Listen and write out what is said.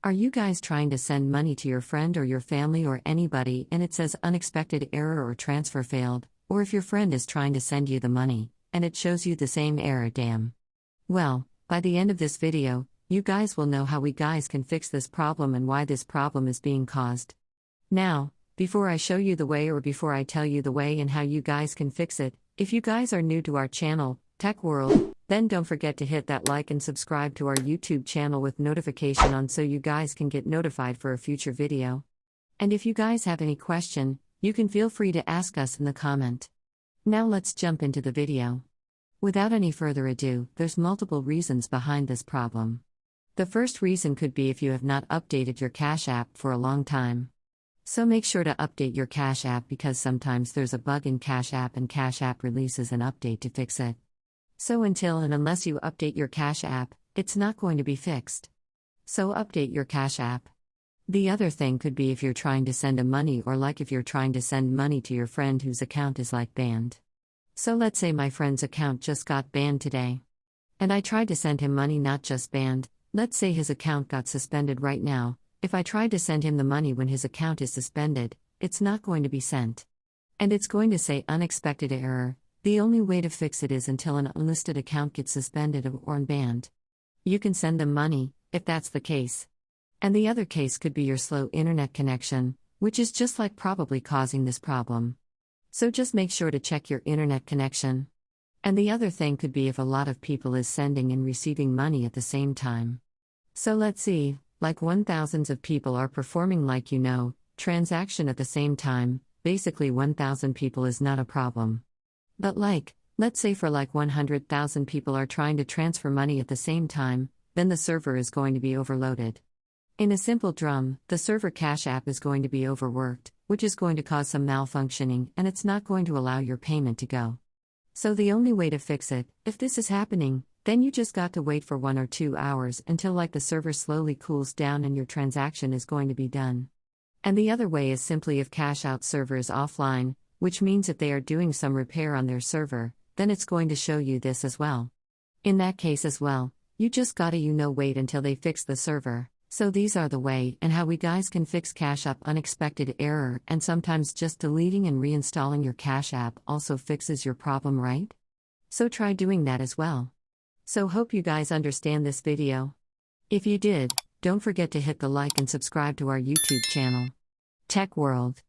Are you guys trying to send money to your friend or your family or anybody and it says unexpected error or transfer failed, or if your friend is trying to send you the money and it shows you the same error, damn. Well, by the end of this video, you guys will know how we guys can fix this problem and why this problem is being caused. Now, before I show you the way or before I tell you the way and how you guys can fix it, if you guys are new to our channel, Tech World, then don't forget to hit that like and subscribe to our YouTube channel with notification on so you guys can get notified for a future video. And if you guys have any question, you can feel free to ask us in the comment. Now let's jump into the video. Without any further ado, there's multiple reasons behind this problem. The first reason could be if you have not updated your Cash App for a long time. So make sure to update your Cash App because sometimes there's a bug in Cash App and Cash App releases an update to fix it. So until and unless you update your Cash App, it's not going to be fixed. So update your Cash App. The other thing could be if you're trying to send money or like if you're trying to send money to your friend whose account is banned. So let's say my friend's account just got banned today. And I tried to send him money, not just banned, let's say his account got suspended right now. If I tried to send him the money when his account is suspended, it's not going to be sent. And it's going to say unexpected error. The only way to fix it is until an unlisted account gets suspended or banned. You can send them money, if that's the case. And the other case could be your slow internet connection, which is just probably causing this problem. So just make sure to check your internet connection. And the other thing could be if a lot of people is sending and receiving money at the same time. So let's see, when thousands of people are performing transaction at the same time, basically 1,000 people is not a problem. But let's say for 100,000 people are trying to transfer money at the same time, then the server is going to be overloaded. In a simple drum, the server Cash App is going to be overworked, which is going to cause some malfunctioning and it's not going to allow your payment to go. So the only way to fix it, if this is happening, then you just got to wait for 1 or 2 hours until the server slowly cools down and your transaction is going to be done. And the other way is simply if Cash Out server is offline, which means if they are doing some repair on their server, then it's going to show you this as well. In that case as well, you just gotta wait until they fix the server. So these are the way and how we guys can fix Cash App unexpected error, and sometimes just deleting and reinstalling your Cash App also fixes your problem, right? So try doing that as well. So hope you guys understand this video. If you did, don't forget to hit the like and subscribe to our YouTube channel. Tech World.